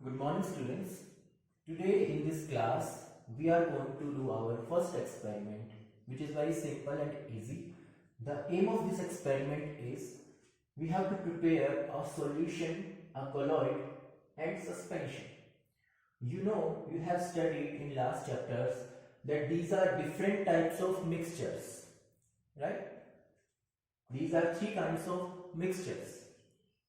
Good morning students. Today in this class we are going to do our first experiment, which is very simple and easy. The aim of this experiment is we have to prepare a solution, a colloid and suspension. You know, you have studied in last chapters that these are different types of mixtures, right? These are three kinds of mixtures.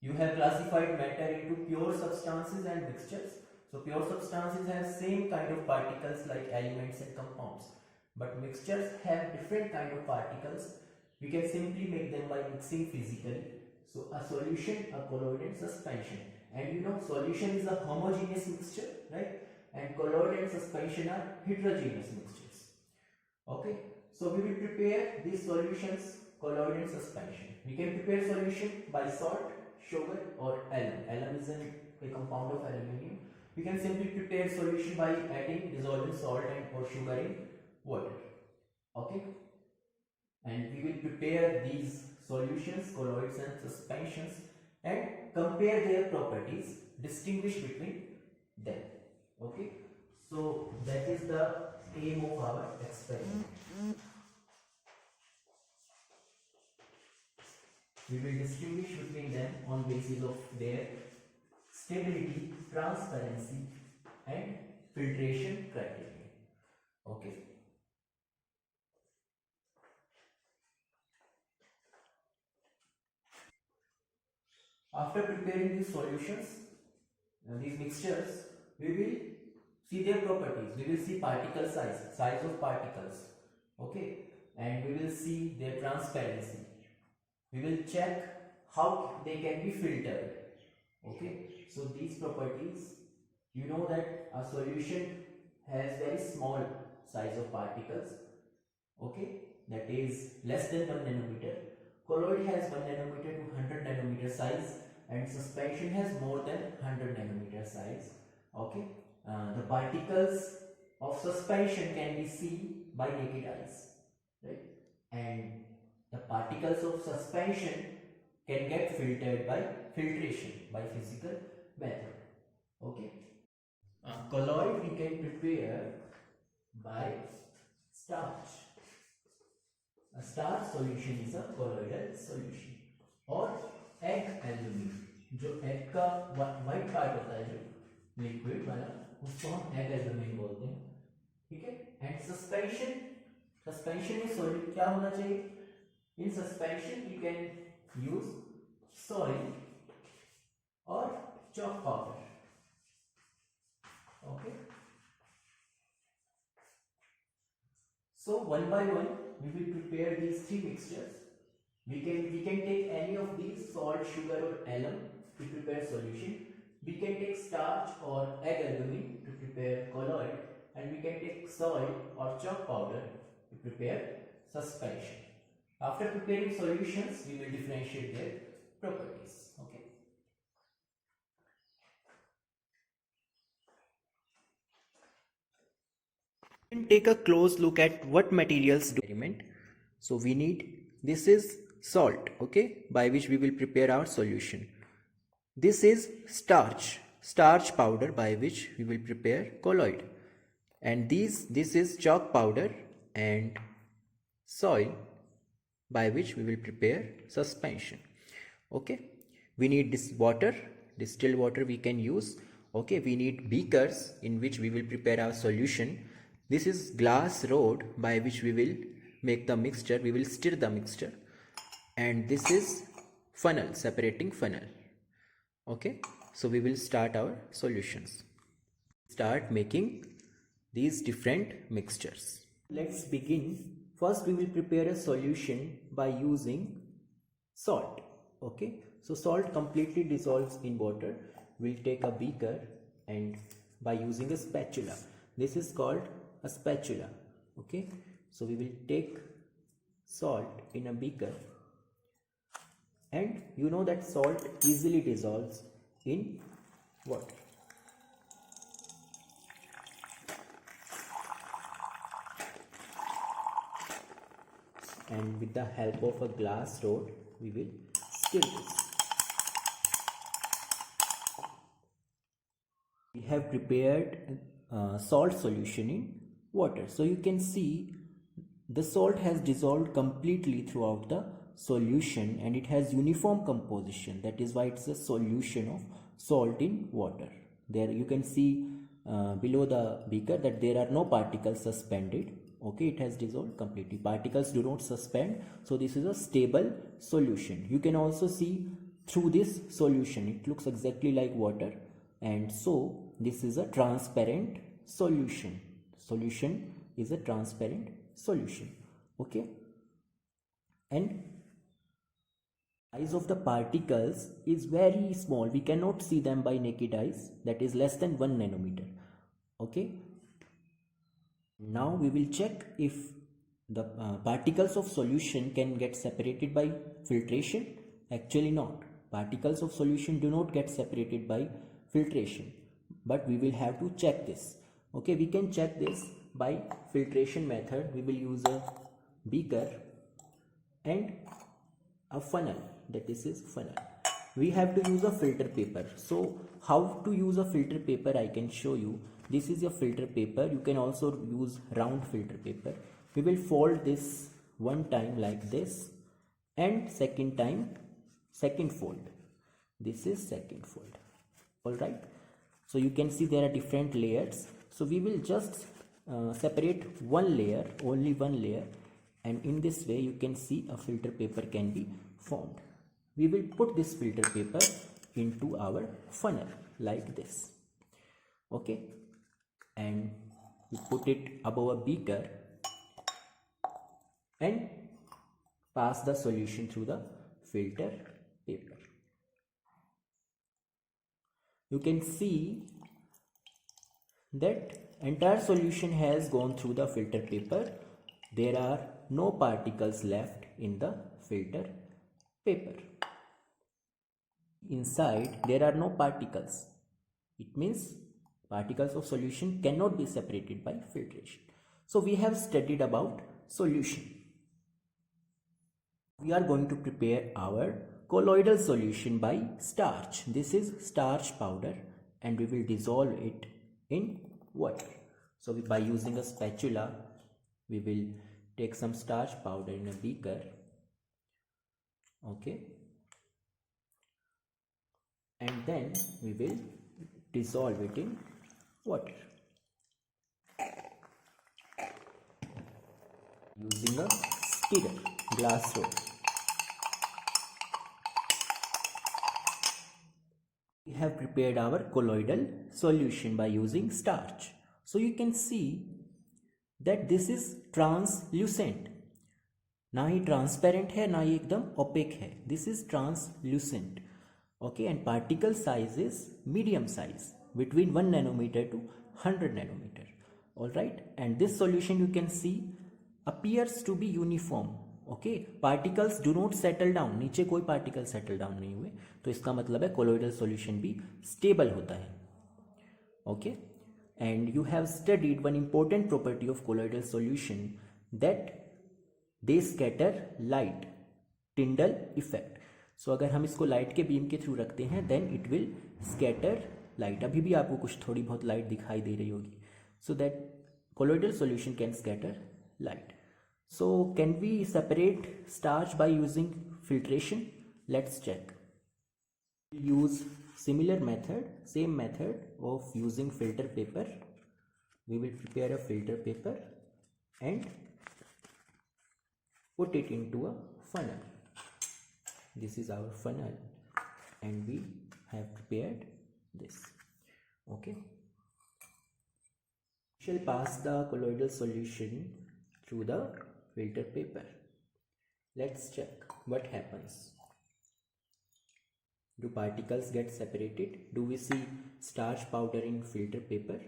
You have classified matter into pure substances and mixtures. So pure substances have same kind of particles like elements and compounds, but mixtures have different kind of particles. We can simply make them by mixing physically. So a solution, a colloid and suspension. And you know, solution is a homogeneous mixture, right? And colloid and suspension are heterogeneous mixtures. Okay, so we will prepare these solutions, colloid and suspension. We can prepare solution by salt, sugar or alum. Alum is a compound of aluminium. We can simply prepare solution by adding dissolved salt and or sugar in water. Okay, and we will prepare these solutions, colloids and suspensions and compare their properties, distinguish between them. Okay, so that is the aim of our experiment. We will distinguish between them on basis of their stability, transparency and filtration criteria. Okay. After preparing these solutions, these mixtures, we will see their properties. We will see particle size of particles. Okay, and we will see their transparency. We will check how they can be filtered. Okay, so these properties, you know that a solution has very small size of particles. Okay, that is less than 1 nanometer. Colloid has 1 nanometer to 100 nanometer size and suspension has more than 100 nanometer size. Okay, the particles of suspension can be seen by naked eyes, right? And the particles of suspension can get filtered by filtration by physical method. Okay, colloid we can prepare by starch. A starch solution is a colloidal solution. और egg albumin, जो egg का white part होता है, जो liquid वाला, उसको हम egg albumin बोलते हैं. ठीक है. And suspension में solid क्या होना चाहिए? In suspension you can use soil or chalk powder. Okay, so one by one we will prepare these three mixtures. We can take any of these, salt, sugar or alum, to prepare solution. We can take starch or egg albumin to prepare colloid, and we can take soil or chalk powder to prepare suspension. After preparing solutions, we will differentiate their properties. Okay. We can take a close look at what materials do experiment. So we need, this is salt, okay, by which we will prepare our solution. This is starch powder by which we will prepare colloid. And this is chalk powder and soil by which we will prepare suspension. Okay, we need this water, distilled water we can use. Okay, we need beakers in which we will prepare our solution. This is glass rod by which we will make the mixture, we will stir the mixture. And this is funnel, separating funnel. Okay, so we will start our solutions. Start making these different mixtures. Let's begin. First we will prepare a solution by using salt. Okay, so salt completely dissolves in water. We'll take a beaker and by using a spatula. This is called a spatula. Okay, so we will take salt in a beaker, and you know that salt easily dissolves in water. And with the help of a glass rod, we will stir this. have prepared salt solution in water. So you can see the salt has dissolved completely throughout the solution and it has uniform composition. That is why it's a solution of salt in water. There you can see below the beaker that there are no particles suspended. Okay, it has dissolved completely. Particles do not suspend. So this is a stable solution. You can also see through this solution. It looks exactly like water. And so this is a transparent solution. Solution is a transparent solution. Okay. And size of the particles is very small. We cannot see them by naked eyes. That is less than 1 nanometer. Okay. Now we will check if the particles of solution can get separated by filtration. Actually not. Particles of solution do not get separated by filtration, but we will have to check this. Okay, we can check this by filtration method. We will use a beaker and a funnel. That this is funnel. We have to use a filter paper. So how to use a filter paper I can show you. This is your filter paper. You can also use round filter paper. We will fold this one time like this, and second time second fold. This is second fold. All right. So you can see there are different layers. So we will just separate one layer, only one layer, and in this way you can see a filter paper can be formed. We will put this filter paper into our funnel like this. Okay, and we put it above a beaker and pass the solution through the filter paper. You can see that entire solution has gone through the filter paper. There are no particles left in the filter paper. Inside there are no particles. It means particles of solution cannot be separated by filtration. So we have studied about solution. We are going to prepare our colloidal solution by starch. This is starch powder and we will dissolve it in water. So by using a spatula we will take some starch powder in a beaker. Okay, and then we will dissolve it in water using a stirrer, glass rod. We have prepared our colloidal solution by using starch. So you can see that this is translucent. ना ही transparent है ना ही एकदम OPEC है. This is translucent. Okay, and particle size is medium size, between 1 nanometer to 100 nanometer. All right, and this solution you can see appears to be uniform. Okay, particles do not settle down. नीचे कोई particle settle down नहीं हुए, तो इसका मतलब है colloidal solution भी stable होता है. Okay, and you have studied one important property of colloidal solution, that they scatter light. Tyndall effect. So अगर हम इसको लाइट के बीम के थ्रू रखते हैं then it will scatter light. अभी भी आपको कुछ थोड़ी बहुत लाइट दिखाई दे रही होगी. So that colloidal solution can scatter light. So can we separate starch by using filtration? Let's check. Use similar method, same method of using filter paper. We will prepare a filter paper and put it into a funnel. This is our funnel and we have prepared this. Okay, we shall pass the colloidal solution through the filter paper. Let's check what happens. Do particles get separated? Do we see starch powder in filter paper?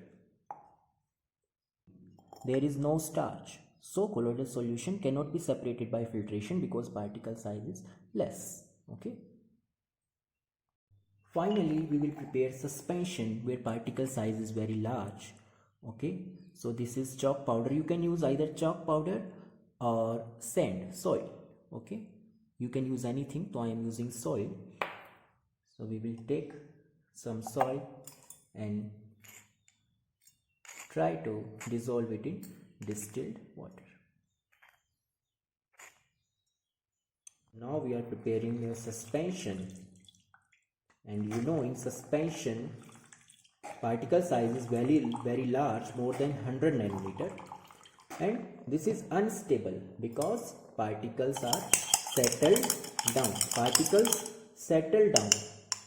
There is no starch. So colloidal solution cannot be separated by filtration because particle size is less. Okay. Finally, we will prepare suspension where particle size is very large. Okay. So this is chalk powder. You can use either chalk powder or sand, soil. Okay. You can use anything. So I am using soil. So we will take some soil and try to dissolve it in distilled water. Now we are preparing a suspension, and you know, in suspension particle size is very large, more than 100 nanometer, and this is unstable because particles are settled down. Particles settle down.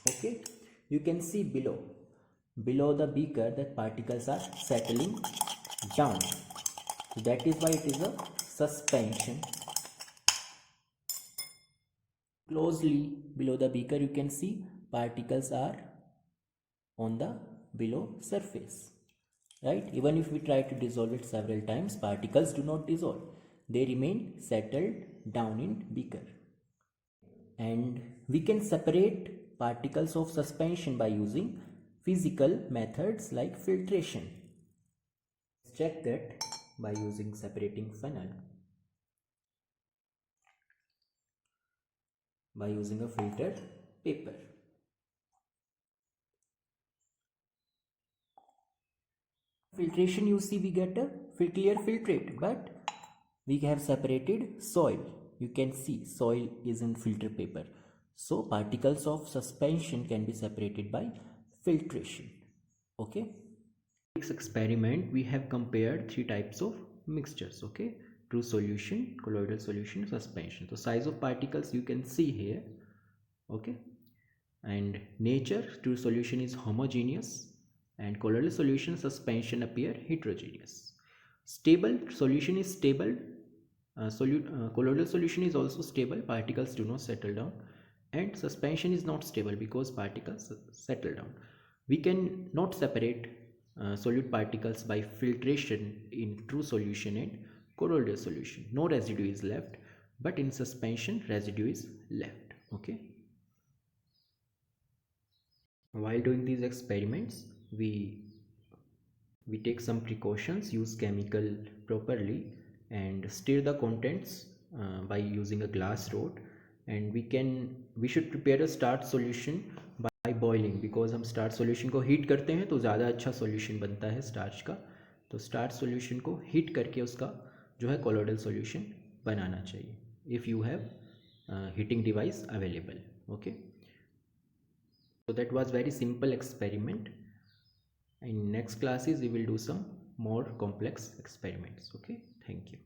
Okay, you can see below the beaker that particles are settling down. So that is why it is a suspension. Closely below the beaker you can see particles are on the below surface, right? Even if we try to dissolve it several times, particles do not dissolve. They remain settled down in beaker. And we can separate particles of suspension by using physical methods like filtration. Let's check that by using separating funnel, by using a filtered paper. Filtration, you see we get a clear filtrate, but we have separated soil. You can see soil is in filter paper. So particles of suspension can be separated by filtration. Okay. Next experiment, we have compared three types of mixtures. Okay, true solution, colloidal solution, suspension. So size of particles you can see here. Okay, and nature, true solution is homogeneous, and colloidal solution, suspension appear heterogeneous. Stable solution is stable. Colloidal solution is also stable, particles do not settle down, and suspension is not stable because particles settle down. We can not separate solute particles by filtration in true solution and colloidal solution. No residue is left, but in suspension residue is left. Okay. While doing these experiments, we take some precautions, use chemical properly, and stir the contents by using a glass rod. And we should prepare a starch solution by boiling, because हम starch solution को heat करते हैं तो ज़्यादा अच्छा solution बनता है starch का. तो starch solution को heat करके उसका जो है colloidal solution बनाना चाहिए, if you have heating device available. Okay. So that was very simple experiment. In next classes we will do some more complex experiments. Okay, thank you.